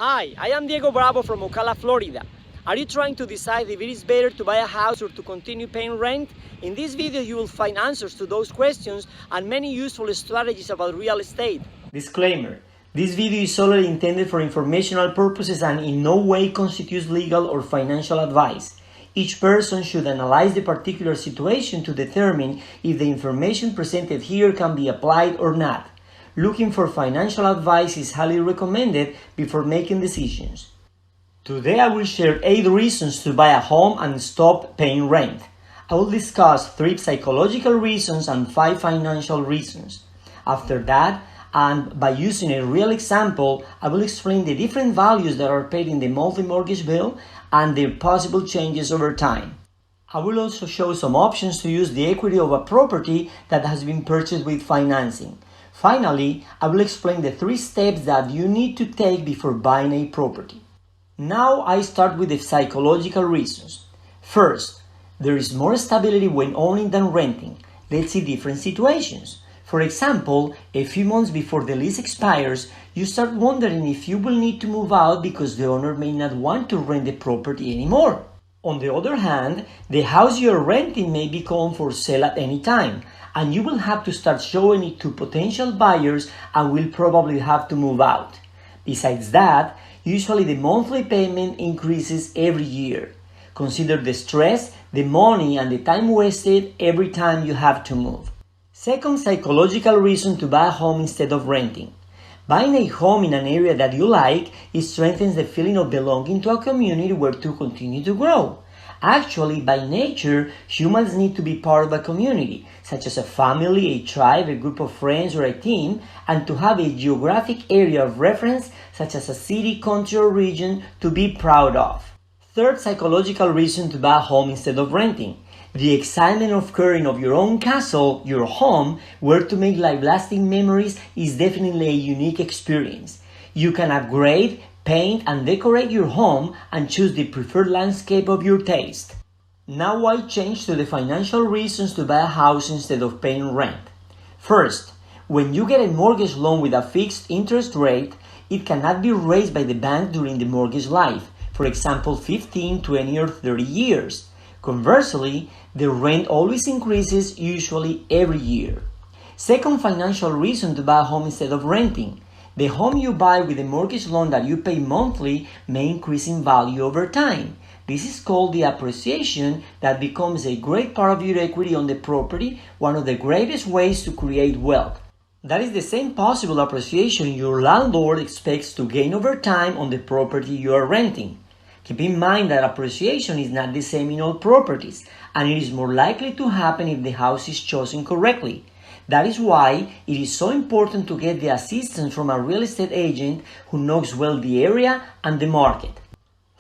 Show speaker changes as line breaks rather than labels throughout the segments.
Hi, I am Diego Bravo from OCALA, Florida. Are you trying to decide if it is better to buy a house or to continue paying rent? In this video you will find answers to those questions and many useful strategies about real estate.
Disclaimer: this video is solely intended for informational purposes and in no way constitutes legal or financial advice. Each person should analyze the particular situation to determine if the information presented here can be applied or not. Looking for financial advice is highly recommended before making decisions. Today I will share 8 reasons to buy a home and stop paying rent. I will discuss 3 psychological reasons and 5 financial reasons. After that, and by using a real example, I will explain the different values that are paid in the monthly mortgage bill and their possible changes over time. I will also show some options to use the equity of a property that has been purchased with financing. Finally, I will explain the 3 steps that you need to take before buying a property. Now I start with the psychological reasons. First, there is more stability when owning than renting. Let's see different situations. For example, a few months before the lease expires, you start wondering if you will need to move out because the owner may not want to rent the property anymore. On the other hand, the house you are renting may become for sale at any time, and you will have to start showing it to potential buyers and will probably have to move out. Besides that, usually the monthly payment increases every year. Consider the stress, the money, and the time wasted every time you have to move. Second psychological reason to buy a home instead of renting. Buying a home in an area that you like, it strengthens the feeling of belonging to a community where to continue to grow. Actually, by nature, humans need to be part of a community, such as a family, a tribe, a group of friends, or a team, and to have a geographic area of reference, such as a city, country, or region, to be proud of. Third psychological reason to buy a home instead of renting. The excitement of caring of your own castle, your home, where to make life-lasting memories is definitely a unique experience. You can upgrade, paint and decorate your home and choose the preferred landscape of your taste. Now I change to the financial reasons to buy a house instead of paying rent. First, when you get a mortgage loan with a fixed interest rate, it cannot be raised by the bank during the mortgage life, for example 15, 20 or 30 years. Conversely, the rent always increases, usually every year. Second financial reason to buy a home instead of renting. The home you buy with a mortgage loan that you pay monthly may increase in value over time. This is called the appreciation that becomes a great part of your equity on the property, one of the greatest ways to create wealth. That is the same possible appreciation your landlord expects to gain over time on the property you are renting. Keep in mind that appreciation is not the same in all properties, and it is more likely to happen if the house is chosen correctly. That is why it is so important to get the assistance from a real estate agent who knows well the area and the market.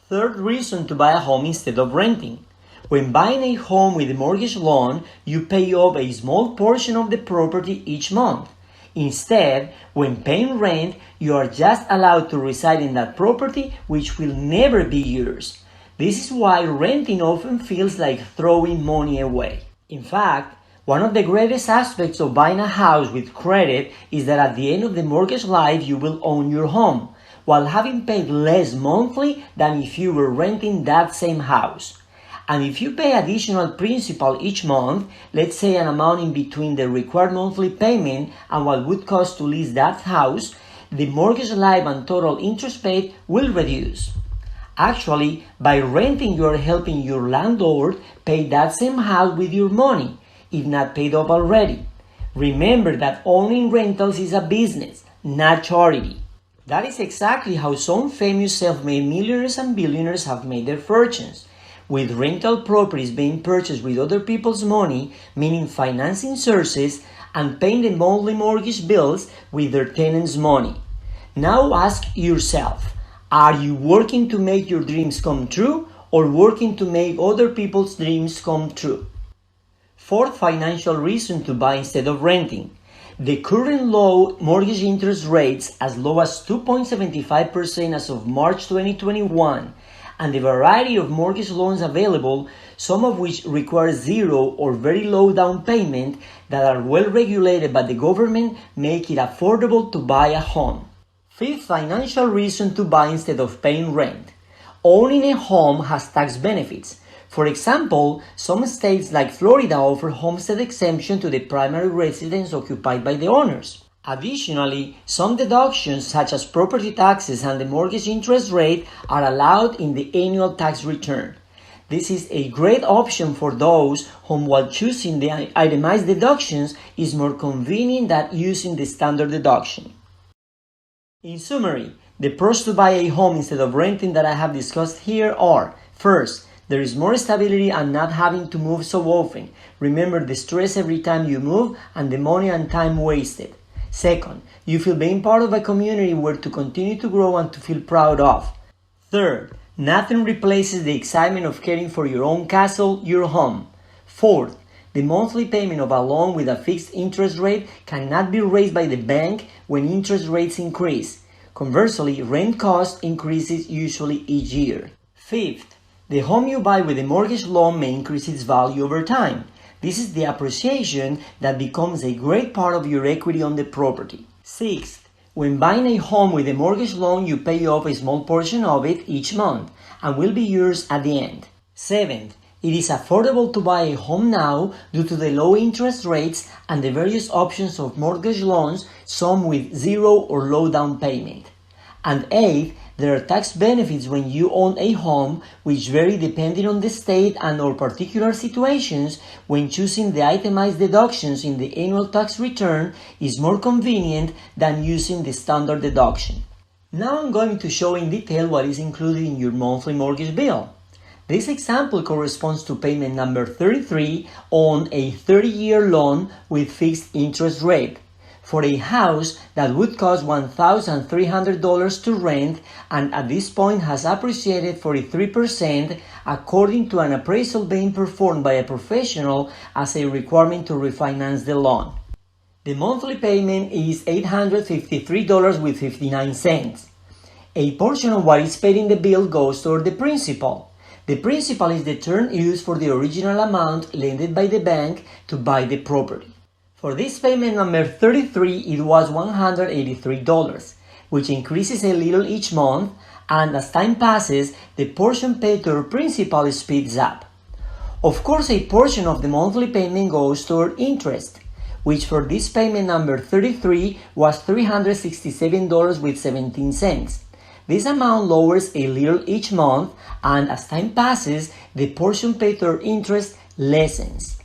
Third reason to buy a home instead of renting. When buying a home with a mortgage loan, you pay off a small portion of the property each month. Instead, when paying rent, you are just allowed to reside in that property, which will never be yours. This is why renting often feels like throwing money away. In fact, one of the greatest aspects of buying a house with credit is that at the end of the mortgage life you will own your home, while having paid less monthly than if you were renting that same house. And if you pay additional principal each month, let's say an amount in between the required monthly payment and what would cost to lease that house, the mortgage life and total interest paid will reduce. Actually, by renting you are helping your landlord pay that same house with your money, if not paid up already. Remember that owning rentals is a business, not charity. That is exactly how some famous self-made millionaires and billionaires have made their fortunes, with rental properties being purchased with other people's money, meaning financing sources, and paying the monthly mortgage bills with their tenants' money. Now ask yourself, are you working to make your dreams come true or working to make other people's dreams come true? Fourth financial reason to buy instead of renting. The current low mortgage interest rates, as low as 2.75% as of March 2021, and the variety of mortgage loans available, some of which require zero or very low down payment, that are well regulated by the government, make it affordable to buy a home. Fifth financial reason to buy instead of paying rent. Owning a home has tax benefits. For example, some states like Florida offer homestead exemption to the primary residence occupied by the owners. Additionally, some deductions such as property taxes and the mortgage interest rate are allowed in the annual tax return. This is a great option for those whom, while choosing the itemized deductions, is more convenient than using the standard deduction. In summary, the pros to buy a home instead of renting that I have discussed here are: first, there is more stability and not having to move so often. Remember the stress every time you move and the money and time wasted. Second, you feel being part of a community where to continue to grow and to feel proud of. Third, nothing replaces the excitement of caring for your own castle, your home. Fourth, the monthly payment of a loan with a fixed interest rate cannot be raised by the bank when interest rates increase. Conversely, rent cost increases usually each year. Fifth, the home you buy with a mortgage loan may increase its value over time. This is the appreciation that becomes a great part of your equity on the property. Sixth, when buying a home with a mortgage loan, you pay off a small portion of it each month and will be yours at the end. Seventh, it is affordable to buy a home now due to the low interest rates and the various options of mortgage loans, some with zero or low down payment. And eighth, there are tax benefits when you own a home, which vary depending on the state and or particular situations. When choosing the itemized deductions in the annual tax return is more convenient than using the standard deduction. Now I'm going to show in detail what is included in your monthly mortgage bill. This example corresponds to payment number 33 on a 30-year loan with fixed interest rate for a house that would cost $1,300 to rent and at this point has appreciated 43% according to an appraisal being performed by a professional as a requirement to refinance the loan. The monthly payment is $853.59. A portion of what is paid in the bill goes toward the principal. The principal is the term used for the original amount lended by the bank to buy the property. For this payment number 33, it was $183, which increases a little each month, and as time passes, the portion paid to the principal speeds up. Of course, a portion of the monthly payment goes toward interest, which for this payment number 33 was $367.17. This amount lowers a little each month, and as time passes, the portion paid toward interest lessens.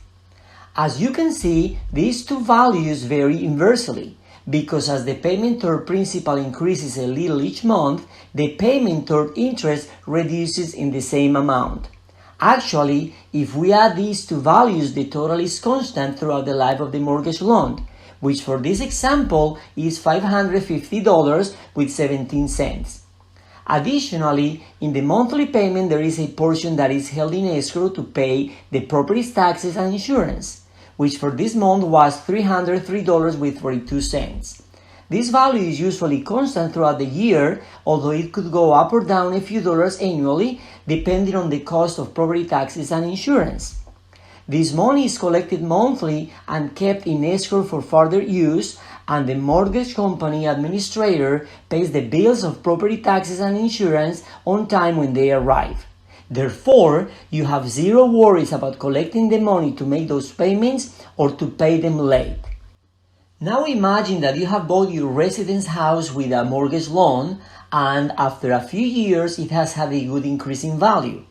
As you can see, these two values vary inversely, because as the payment toward principal increases a little each month, the payment toward interest reduces in the same amount. Actually, if we add these two values, the total is constant throughout the life of the mortgage loan, which for this example is $550.17. Additionally, in the monthly payment there is a portion that is held in escrow to pay the property's taxes and insurance, which for this month was $303.42. This value is usually constant throughout the year, although it could go up or down a few dollars annually depending on the cost of property taxes and insurance. This money is collected monthly and kept in escrow for further use, and the mortgage company administrator pays the bills of property taxes and insurance on time when they arrive. Therefore, you have zero worries about collecting the money to make those payments or to pay them late. Now imagine that you have bought your residence house with a mortgage loan, and after a few years it has had a good increase in value.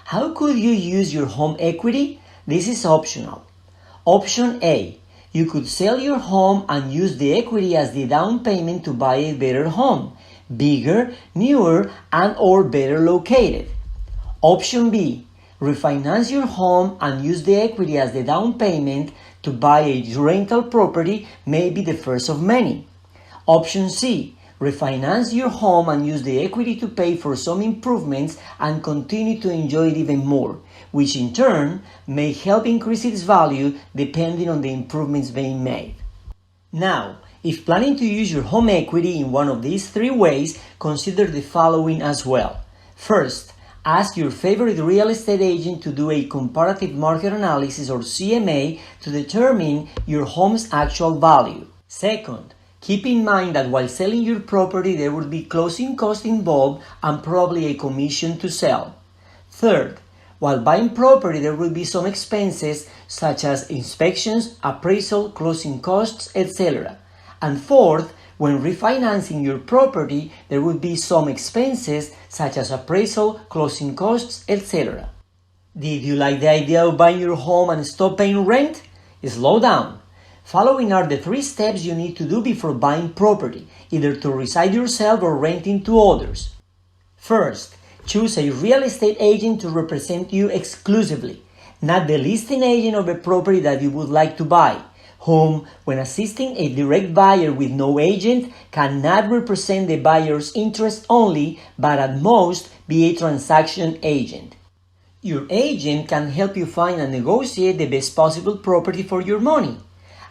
How could you use your home equity? This is optional. Option A. You could sell your home and use the equity as the down payment to buy a better home, bigger, newer, and or better located. Option B. Refinance your home and use the equity as the down payment to buy a rental property, maybe the first of many. Option C. Refinance your home and use the equity to pay for some improvements and continue to enjoy it even more, which in turn may help increase its value depending on the improvements being made. Now, if planning to use your home equity in one of these three ways, consider the following as well. First, ask your favorite real estate agent to do a comparative market analysis or CMA to determine your home's actual value. Second, Keep in mind that while selling your property, there will be closing costs involved and probably a commission to sell. Third, while buying property, there will be some expenses such as inspections, appraisal, closing costs, etc. And fourth, when refinancing your property, there will be some expenses such as appraisal, closing costs, etc. Did you like the idea of buying your home and stop paying rent? Slow down. Following are the 3 steps you need to do before buying property, either to reside yourself or renting to others. First, choose a real estate agent to represent you exclusively, not the listing agent of a property that you would like to buy, whom, when assisting a direct buyer with no agent, cannot represent the buyer's interest only, but at most be a transaction agent. Your agent can help you find and negotiate the best possible property for your money.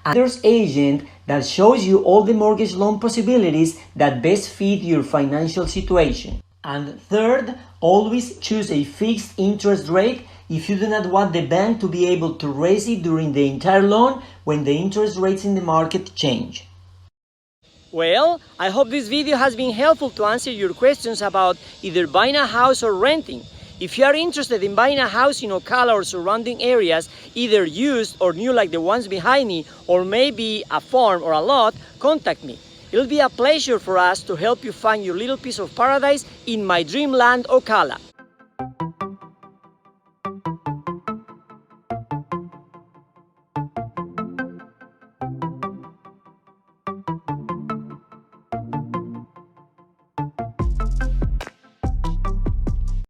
Another agent that shows you all the mortgage loan possibilities that best fit your financial situation. And third, always choose a fixed interest rate if you do not want the bank to be able to raise it during the entire loan when the interest rates in the market change.
Well, I hope this video has been helpful to answer your questions about either buying a house or renting. If you are interested in buying a house in OCALA or surrounding areas, either used or new like the ones behind me, or maybe a farm or a lot, contact me. It'll be a pleasure for us to help you find your little piece of paradise in my dreamland, OCALA.